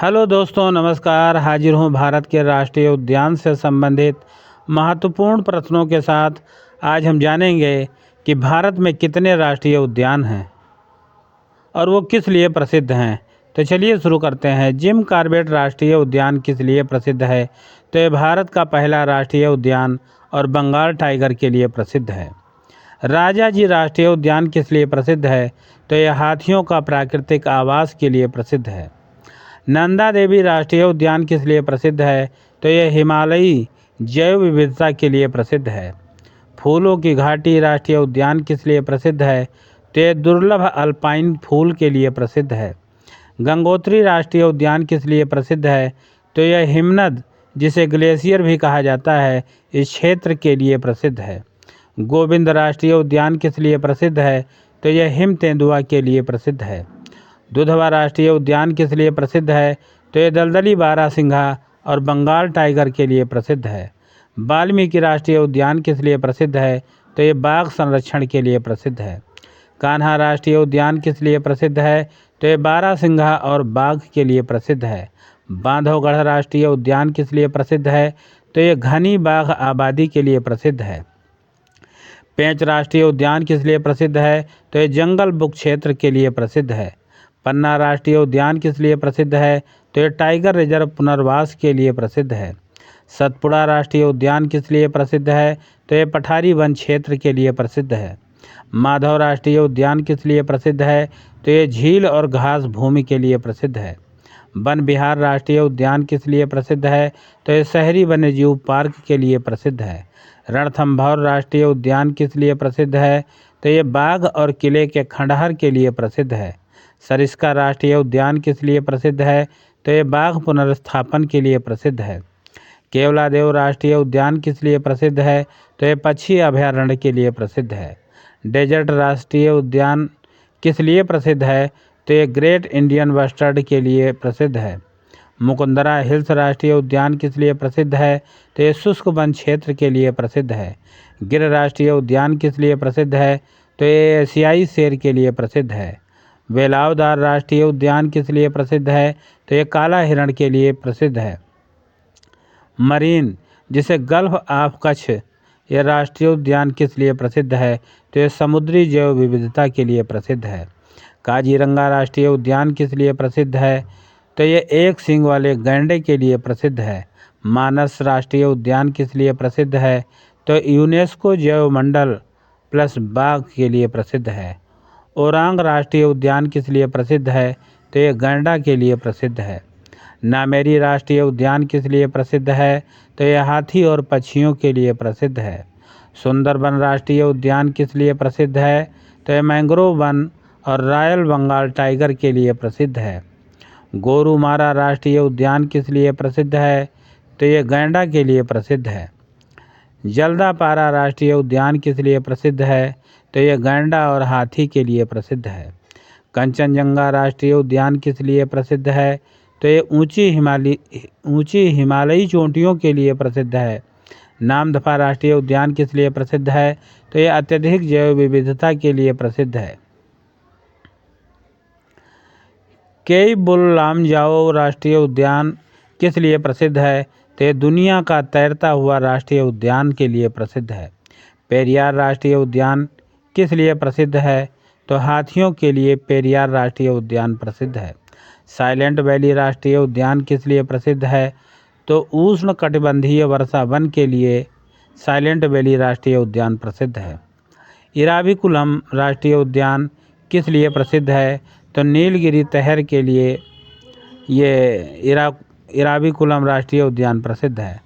Hello दोस्तों, नमस्कार। हाजिर हूँ भारत के राष्ट्रीय उद्यान से संबंधित महत्वपूर्ण प्रश्नों के साथ। आज हम जानेंगे कि भारत में कितने राष्ट्रीय उद्यान हैं और वो किस लिए प्रसिद्ध हैं। तो चलिए शुरू करते हैं। जिम कॉर्बेट राष्ट्रीय उद्यान किस लिए प्रसिद्ध है? तो ये भारत का पहला राष्ट्रीय उद्यान और बंगाल टाइगर के लिए प्रसिद्ध है। राजाजी राष्ट्रीय उद्यान किस लिए प्रसिद्ध है? तो यह हाथियों का प्राकृतिक आवास के लिए प्रसिद्ध है। नंदा देवी राष्ट्रीय उद्यान किस लिए प्रसिद्ध है? तो यह हिमालयी जैव विविधता के लिए प्रसिद्ध है। फूलों की घाटी राष्ट्रीय उद्यान किस लिए प्रसिद्ध है? तो यह दुर्लभ अल्पाइन फूल के लिए प्रसिद्ध है। गंगोत्री राष्ट्रीय उद्यान किस लिए प्रसिद्ध है? तो यह हिमनद, जिसे ग्लेशियर भी कहा जाता है, इस क्षेत्र के लिए प्रसिद्ध है। गोविंद राष्ट्रीय उद्यान किस लिए प्रसिद्ध है? तो यह हिम तेंदुआ के लिए प्रसिद्ध है। दुधवा राष्ट्रीय उद्यान किस लिए प्रसिद्ध है? तो यह दलदली बारहसिंघा और बंगाल टाइगर के लिए प्रसिद्ध है। वाल्मीकि राष्ट्रीय उद्यान किस लिए प्रसिद्ध है? तो यह बाघ संरक्षण के लिए प्रसिद्ध है। कान्हा राष्ट्रीय उद्यान किस लिए प्रसिद्ध है? तो यह बारहसिंघा और बाघ के लिए प्रसिद्ध है। बांधवगढ़ राष्ट्रीय उद्यान किस लिए प्रसिद्ध है? तो यह घनी बाघ आबादी के लिए प्रसिद्ध है। पेंच राष्ट्रीय उद्यान किस लिए प्रसिद्ध है? तो यह जंगल बुक क्षेत्र के लिए प्रसिद्ध है। पन्ना राष्ट्रीय उद्यान किस लिए प्रसिद्ध है? तो यह टाइगर रिजर्व पुनर्वास के लिए प्रसिद्ध है। सतपुड़ा राष्ट्रीय उद्यान किस लिए प्रसिद्ध है? तो यह पठारी वन क्षेत्र के लिए प्रसिद्ध है। माधव राष्ट्रीय उद्यान किस लिए प्रसिद्ध है? तो यह झील और घास भूमि के लिए प्रसिद्ध है। वन विहार राष्ट्रीय उद्यान किस लिए प्रसिद्ध है? तो यह शहरी वन्यजीव पार्क के लिए प्रसिद्ध है। रणथंभौर राष्ट्रीय उद्यान किस लिए प्रसिद्ध है? तो यह बाघ और किले के खंडहर के लिए प्रसिद्ध है। सरिस्का राष्ट्रीय उद्यान किस लिए प्रसिद्ध है? तो यह बाघ पुनर्स्थापन के लिए प्रसिद्ध है। केवलादेव राष्ट्रीय उद्यान किस लिए प्रसिद्ध है? तो यह पक्षी अभयारण्य के लिए प्रसिद्ध है। डेजर्ट राष्ट्रीय उद्यान किस लिए प्रसिद्ध है? तो यह ग्रेट इंडियन बस्टर्ड के लिए प्रसिद्ध है। मुकुंदरा हिल्स राष्ट्रीय उद्यान किस लिए प्रसिद्ध है? तो यह शुष्क वन क्षेत्र के लिए प्रसिद्ध है। गिर राष्ट्रीय उद्यान किस लिए प्रसिद्ध है? तो यह एशियाई शेर के लिए प्रसिद्ध है। वेलावदार राष्ट्रीय उद्यान किस लिए प्रसिद्ध है? तो यह काला हिरण के लिए प्रसिद्ध है। मरीन, जिसे गल्फ ऑफ कच्छ, यह राष्ट्रीय उद्यान किस लिए प्रसिद्ध है? तो यह समुद्री जैव विविधता के लिए प्रसिद्ध है। काजीरंगा राष्ट्रीय उद्यान किस लिए प्रसिद्ध है? तो यह एक सींग वाले गैंडे के लिए प्रसिद्ध है। मानस राष्ट्रीय उद्यान किस लिए प्रसिद्ध है? तो यूनेस्को जैव मंडल प्लस बाघ के लिए प्रसिद्ध है। ओरांग राष्ट्रीय उद्यान किस लिए प्रसिद्ध है? तो यह गैंडा के लिए प्रसिद्ध है। नामेरी राष्ट्रीय उद्यान किस लिए प्रसिद्ध है? तो यह हाथी और पक्षियों के लिए प्रसिद्ध है। सुंदरबन राष्ट्रीय उद्यान किस लिए प्रसिद्ध है? तो यह मैंग्रोव वन और रॉयल बंगाल टाइगर के लिए प्रसिद्ध है। गोरुमारा राष्ट्रीय उद्यान किस लिए प्रसिद्ध है? तो यह गैंडा के लिए प्रसिद्ध है। जल्दापारा राष्ट्रीय उद्यान किस लिए प्रसिद्ध है? तो यह गैंडा और हाथी के लिए प्रसिद्ध है। कंचनजंगा राष्ट्रीय उद्यान किस लिए प्रसिद्ध है? तो यह ऊंची हिमालयी चोटियों के लिए प्रसिद्ध है। नामदफा राष्ट्रीय उद्यान किस लिए प्रसिद्ध है? तो यह अत्यधिक जैव विविधता के लिए प्रसिद्ध है। केइबुल लामजाओ राष्ट्रीय उद्यान किस लिए प्रसिद्ध है? तो यह दुनिया का तैरता हुआ राष्ट्रीय उद्यान के लिए प्रसिद्ध है। पेरियार राष्ट्रीय उद्यान किस लिए प्रसिद्ध है? तो हाथियों के लिए पेरियार राष्ट्रीय उद्यान प्रसिद्ध है। साइलेंट वैली राष्ट्रीय उद्यान किस लिए प्रसिद्ध है? तो उष्णकटिबंधीय वर्षा वन के लिए साइलेंट वैली राष्ट्रीय उद्यान प्रसिद्ध है। इराविकुलम राष्ट्रीय उद्यान किस लिए प्रसिद्ध है? तो नीलगिरी तहर के लिए ये इराविकुलम राष्ट्रीय उद्यान प्रसिद्ध है।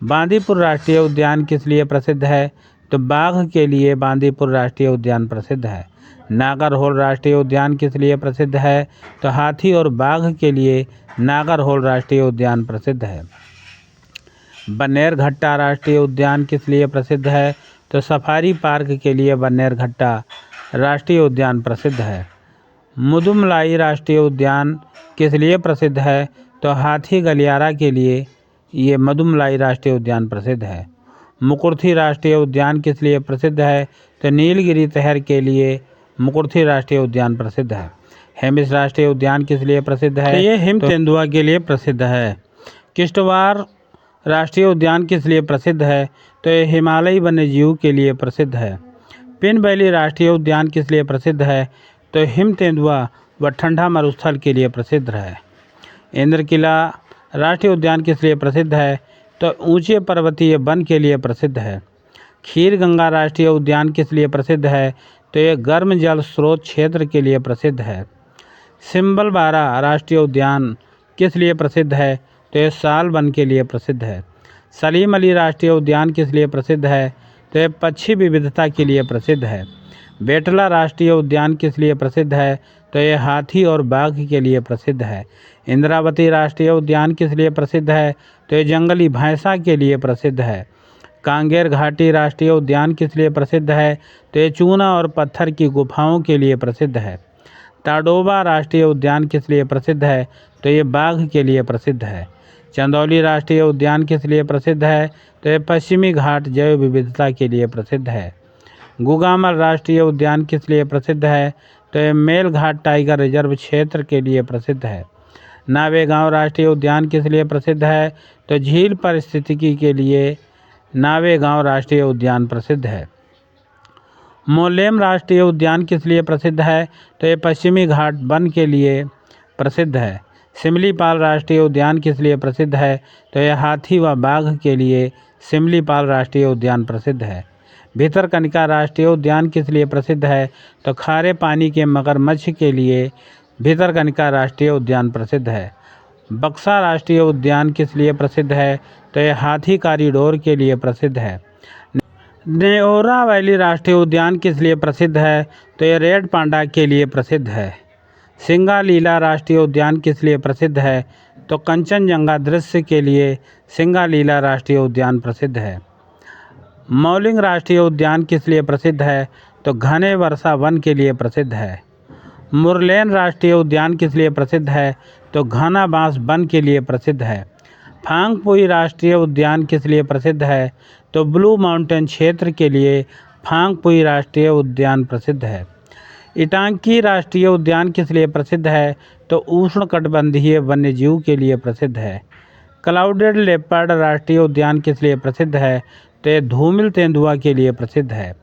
बांदीपुर राष्ट्रीय उद्यान किस लिए प्रसिद्ध है? तो बाघ के लिए बांदीपुर राष्ट्रीय उद्यान प्रसिद्ध है। नागरहोल राष्ट्रीय उद्यान किस लिए प्रसिद्ध है? तो हाथी और बाघ के लिए नागरहोल राष्ट्रीय उद्यान प्रसिद्ध है। बन्नेरघट्टा राष्ट्रीय उद्यान किस लिए प्रसिद्ध है? तो सफारी पार्क के लिए बन्नेरघट्टा राष्ट्रीय उद्यान प्रसिद्ध है। मुदुमलाई राष्ट्रीय उद्यान किस लिए प्रसिद्ध है? तो हाथी गलियारा के लिए ये मुदुमलाई राष्ट्रीय उद्यान प्रसिद्ध है। मुकुर्थी राष्ट्रीय उद्यान किस लिए प्रसिद्ध है? तो नीलगिरी तहर के लिए मुकुर्थी राष्ट्रीय उद्यान प्रसिद्ध है। हेमिस राष्ट्रीय उद्यान किस लिए प्रसिद्ध है? ये हिम तेंदुआ के लिए प्रसिद्ध है। किश्तवाड़ राष्ट्रीय उद्यान किस लिए प्रसिद्ध है? तो ये हिमालयी वन्यजीव के लिए प्रसिद्ध है। पिन वैली राष्ट्रीय उद्यान किस लिए प्रसिद्ध है? तो हिम तेंदुआ व ठंडा मरुस्थल के लिए प्रसिद्ध है। इंद्रकिला राष्ट्रीय उद्यान किस लिए प्रसिद्ध है? तो ऊंचे पर्वतीय वन के लिए प्रसिद्ध है। खीर गंगा राष्ट्रीय उद्यान किस लिए प्रसिद्ध है? तो यह गर्म जल स्रोत क्षेत्र के लिए प्रसिद्ध है। सिम्बलबारा राष्ट्रीय उद्यान किस लिए प्रसिद्ध है? तो यह साल वन के लिए प्रसिद्ध है। सलीम अली राष्ट्रीय उद्यान किस लिए प्रसिद्ध है? तो यह पक्षी विविधता के लिए प्रसिद्ध है। बेटला राष्ट्रीय उद्यान किस लिए प्रसिद्ध है? तो यह हाथी और बाघ के लिए प्रसिद्ध है। इंद्रावती राष्ट्रीय उद्यान किस लिए प्रसिद्ध है? तो यह जंगली भैंसा के लिए प्रसिद्ध है। कांगेर घाटी राष्ट्रीय उद्यान किस लिए प्रसिद्ध है? तो यह चूना और पत्थर की गुफाओं के लिए प्रसिद्ध है। ताडोबा राष्ट्रीय उद्यान किस लिए प्रसिद्ध है? तो ये बाघ के लिए प्रसिद्ध है। चंदौली राष्ट्रीय उद्यान किस लिए प्रसिद्ध है? तो यह पश्चिमी घाट जैव विविधता के लिए प्रसिद्ध है। गुगामल राष्ट्रीय उद्यान किस लिए प्रसिद्ध है? तो यह मेलघाट टाइगर रिजर्व क्षेत्र के लिए प्रसिद्ध है। नावेगांव राष्ट्रीय उद्यान किस लिए प्रसिद्ध है? तो झील पारिस्थितिकी के लिए नावेगांव राष्ट्रीय उद्यान प्रसिद्ध है। मोलेम राष्ट्रीय उद्यान किस लिए प्रसिद्ध है? तो ये पश्चिमी घाट वन के लिए प्रसिद्ध है। सिमलीपाल राष्ट्रीय उद्यान किस लिए प्रसिद्ध है? तो यह हाथी व बाघ के लिए सिमलीपाल राष्ट्रीय उद्यान प्रसिद्ध है। भितरकनिका राष्ट्रीय उद्यान किस लिए प्रसिद्ध है? तो खारे पानी के मगरमच्छ के लिए भितरकनिका राष्ट्रीय उद्यान प्रसिद्ध है। बक्सा राष्ट्रीय उद्यान किस लिए प्रसिद्ध है? तो यह हाथी कॉरिडोर के लिए प्रसिद्ध है। नेओरा वैली राष्ट्रीय उद्यान किस लिए प्रसिद्ध है? तो यह रेड पांडा के लिए प्रसिद्ध है। सिंगालीला राष्ट्रीय उद्यान किस लिए प्रसिद्ध है? तो कंचनजंगा दृश्य के लिए सिंगालीला राष्ट्रीय उद्यान प्रसिद्ध है। मौलिंग राष्ट्रीय उद्यान किस लिए प्रसिद्ध है? तो घने वर्षा वन के लिए प्रसिद्ध है। मुरलेन राष्ट्रीय उद्यान किस लिए प्रसिद्ध है? तो घना बांस वन के लिए प्रसिद्ध है। फांगपुई राष्ट्रीय उद्यान किस लिए प्रसिद्ध है? तो ब्लू माउंटेन क्षेत्र के लिए फांगपुई राष्ट्रीय उद्यान प्रसिद्ध है। इटांकी राष्ट्रीय उद्यान किस लिए प्रसिद्ध है? तो उष्णकटिबंधीय वन्यजीव के लिए प्रसिद्ध है। क्लाउडेड लेपर्ड राष्ट्रीय उद्यान किस लिए प्रसिद्ध है? तो यह धूमिल तेंदुआ के लिए प्रसिद्ध है।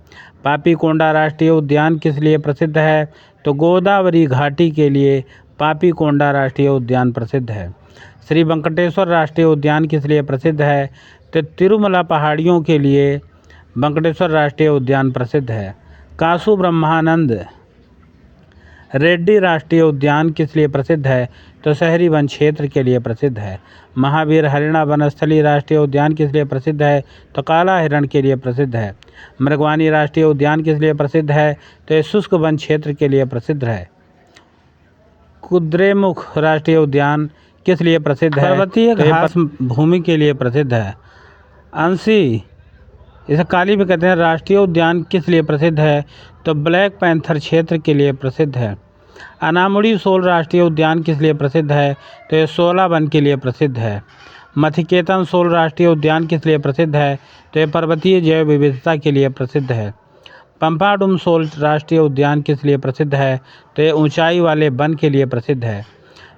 पापीकोंडा राष्ट्रीय उद्यान किस लिए प्रसिद्ध है? तो गोदावरी घाटी के लिए पापीकोंडा राष्ट्रीय उद्यान प्रसिद्ध है। श्री वेंकटेश्वर राष्ट्रीय उद्यान किस लिए प्रसिद्ध है? तो तिरुमला पहाड़ियों के लिए वेंकटेश्वर राष्ट्रीय उद्यान प्रसिद्ध है। कासु ब्रह्मानंद रेड्डी राष्ट्रीय उद्यान किस लिए प्रसिद्ध है? तो शहरी वन क्षेत्र के लिए प्रसिद्ध है। महावीर हरिणा वनस्थली राष्ट्रीय उद्यान किस लिए प्रसिद्ध है? तो काला हिरण के लिए प्रसिद्ध है। मृगवानी राष्ट्रीय उद्यान किस लिए प्रसिद्ध है? तो यह शुष्क वन क्षेत्र के लिए प्रसिद्ध है। कुद्रेमुख राष्ट्रीय उद्यान किस लिए प्रसिद्ध है? पर्वतीय घास भूमि के लिए प्रसिद्ध है। अंसी इसे काली भी कहते हैं राष्ट्रीय उद्यान किस लिए प्रसिद्ध है? तो ब्लैक पैंथर क्षेत्र के लिए प्रसिद्ध है। अनामुड़ी शोल राष्ट्रीय उद्यान किस लिए प्रसिद्ध है? तो यह शोला वन के लिए प्रसिद्ध है। मथिकेतन शोल राष्ट्रीय उद्यान किस लिए प्रसिद्ध है? तो यह पर्वतीय जैव विविधता के लिए प्रसिद्ध है। पंपाडुम शोल राष्ट्रीय उद्यान किस लिए प्रसिद्ध है? तो यह ऊंचाई वाले वन के लिए प्रसिद्ध है।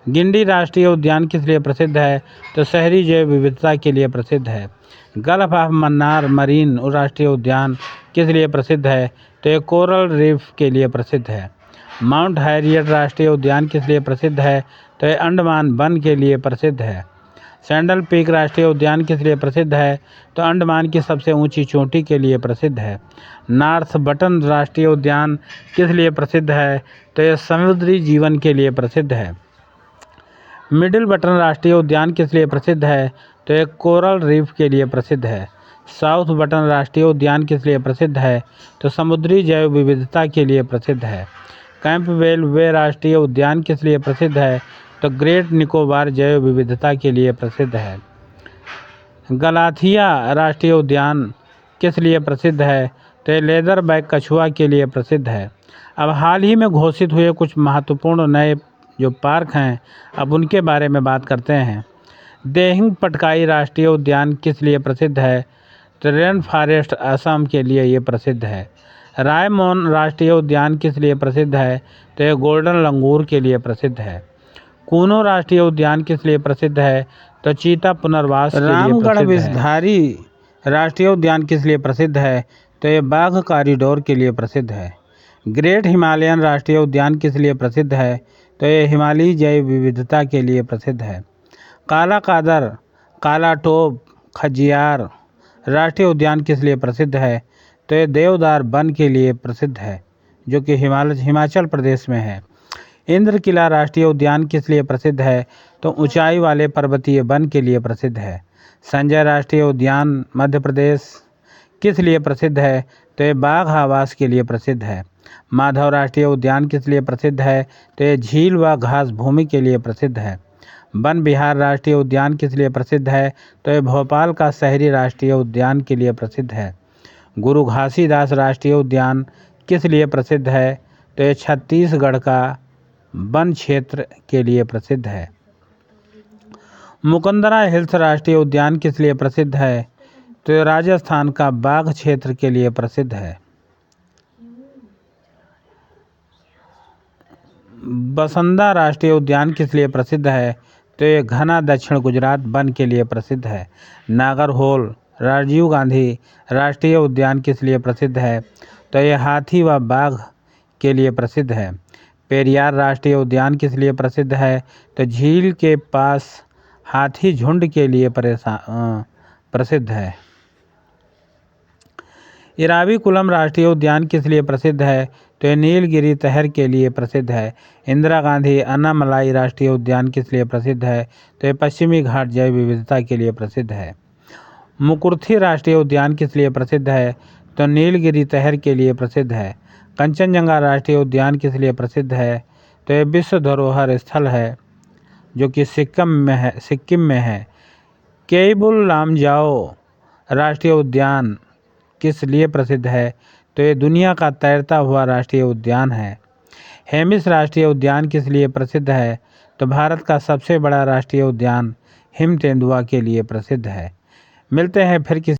गिंडी राष्ट्रीय उद्यान किस लिए प्रसिद्ध है? तो शहरी जैव विविधता के लिए प्रसिद्ध है। गल्फ ऑफ मन्नार मरीन राष्ट्रीय उद्यान किस लिए प्रसिद्ध है? तो यह कोरल रीफ के लिए प्रसिद्ध है। माउंट हैरियट राष्ट्रीय उद्यान किस लिए प्रसिद्ध है? तो यह अंडमान वन के लिए प्रसिद्ध है। सैंडल पीक राष्ट्रीय उद्यान किस लिए प्रसिद्ध है? तो अंडमान की सबसे ऊंची चोटी के लिए प्रसिद्ध है। नॉर्थ बटन राष्ट्रीय उद्यान किस लिए प्रसिद्ध है? तो यह समुद्री जीवन के लिए प्रसिद्ध है। मिडिल बटन राष्ट्रीय उद्यान किस लिए प्रसिद्ध है? तो यह कोरल रीफ के लिए प्रसिद्ध है। साउथ बटन राष्ट्रीय उद्यान किस लिए प्रसिद्ध है? तो समुद्री जैव विविधता के लिए प्रसिद्ध है। कैंपबेल वे राष्ट्रीय उद्यान किस लिए प्रसिद्ध है? तो ग्रेट निकोबार जैव विविधता के लिए प्रसिद्ध है। गलाथिया राष्ट्रीय उद्यान किस लिए प्रसिद्ध है? तो यह लेदर बैक कछुआ के लिए प्रसिद्ध है। अब हाल ही में घोषित हुए कुछ महत्वपूर्ण नए जो पार्क हैं अब उनके बारे में बात करते हैं। देहिंग पटकाई राष्ट्रीय उद्यान किस लिए प्रसिद्ध है? तो रेन फॉरेस्ट असम के लिए ये प्रसिद्ध है। रायमोन राष्ट्रीय उद्यान किस लिए प्रसिद्ध है? तो ये गोल्डन लंगूर के लिए प्रसिद्ध है। कूनो राष्ट्रीय उद्यान किस लिए प्रसिद्ध है? तो चीता पुनर्वास के लिए रामगढ़ प्रसिद्ध है। विषधारी राष्ट्रीय उद्यान किस लिए प्रसिद्ध है? तो ये बाघ कॉरिडोर के लिए प्रसिद्ध है। ग्रेट हिमालयन राष्ट्रीय उद्यान किस लिए प्रसिद्ध है? तो ये हिमालयी जैव विविधता के लिए प्रसिद्ध है। काला कादर, काला टोप, खजियार राष्ट्रीय उद्यान किस लिए प्रसिद्ध है? तो ये देवदार वन के लिए प्रसिद्ध है, जो कि हिमाचल प्रदेश में है। इंद्र किला राष्ट्रीय उद्यान किस लिए प्रसिद्ध है? तो ऊंचाई वाले पर्वतीय वन के लिए प्रसिद्ध है। संजय राष्ट्रीय उद्यान मध्य प्रदेश किस लिए प्रसिद्ध है? तो ये बाघ आवास के लिए प्रसिद्ध है। माधव राष्ट्रीय उद्यान किस लिए प्रसिद्ध है? तो ये झील व घास भूमि के लिए प्रसिद्ध है। वन विहार राष्ट्रीय उद्यान किस लिए प्रसिद्ध है? तो ये भोपाल का शहरी राष्ट्रीय उद्यान के लिए प्रसिद्ध है। गुरु घासीदास राष्ट्रीय उद्यान किस लिए प्रसिद्ध है? तो ये छत्तीसगढ़ का वन क्षेत्र के लिए प्रसिद्ध है। मुकुंदरा हिल्स राष्ट्रीय उद्यान किस लिए प्रसिद्ध है? तो ये राजस्थान का बाघ क्षेत्र के लिए प्रसिद्ध है। बसंदा राष्ट्रीय उद्यान किस लिए प्रसिद्ध है? तो ये घना दक्षिण गुजरात वन के लिए प्रसिद्ध है। नागरहोल राजीव गांधी राष्ट्रीय उद्यान किस लिए प्रसिद्ध है? तो ये हाथी व बाघ के लिए प्रसिद्ध है। पेरियार राष्ट्रीय उद्यान किस लिए प्रसिद्ध है? तो झील के पास हाथी झुंड के लिए प्रसिद्ध है। इराविकुलम राष्ट्रीय उद्यान किस लिए प्रसिद्ध है? तो ये नीलगिरी तहर के लिए प्रसिद्ध है। इंदिरा गांधी अन्नामलाई राष्ट्रीय उद्यान किस लिए प्रसिद्ध है? तो ये पश्चिमी घाट जैव विविधता के लिए प्रसिद्ध है। मुकुर्थी राष्ट्रीय उद्यान किस लिए प्रसिद्ध है? तो नीलगिरी तहर के लिए प्रसिद्ध है। कंचनजंगा राष्ट्रीय उद्यान किस लिए प्रसिद्ध है? तो ये विश्व धरोहर स्थल है, जो कि सिक्किम में है। केबुल लामजाओ राष्ट्रीय उद्यान किस लिए प्रसिद्ध है? तो ये दुनिया का तैरता हुआ राष्ट्रीय उद्यान है। हेमिस राष्ट्रीय उद्यान किस लिए प्रसिद्ध है? तो भारत का सबसे बड़ा राष्ट्रीय उद्यान हिम तेंदुआ के लिए प्रसिद्ध है। मिलते हैं फिर किसी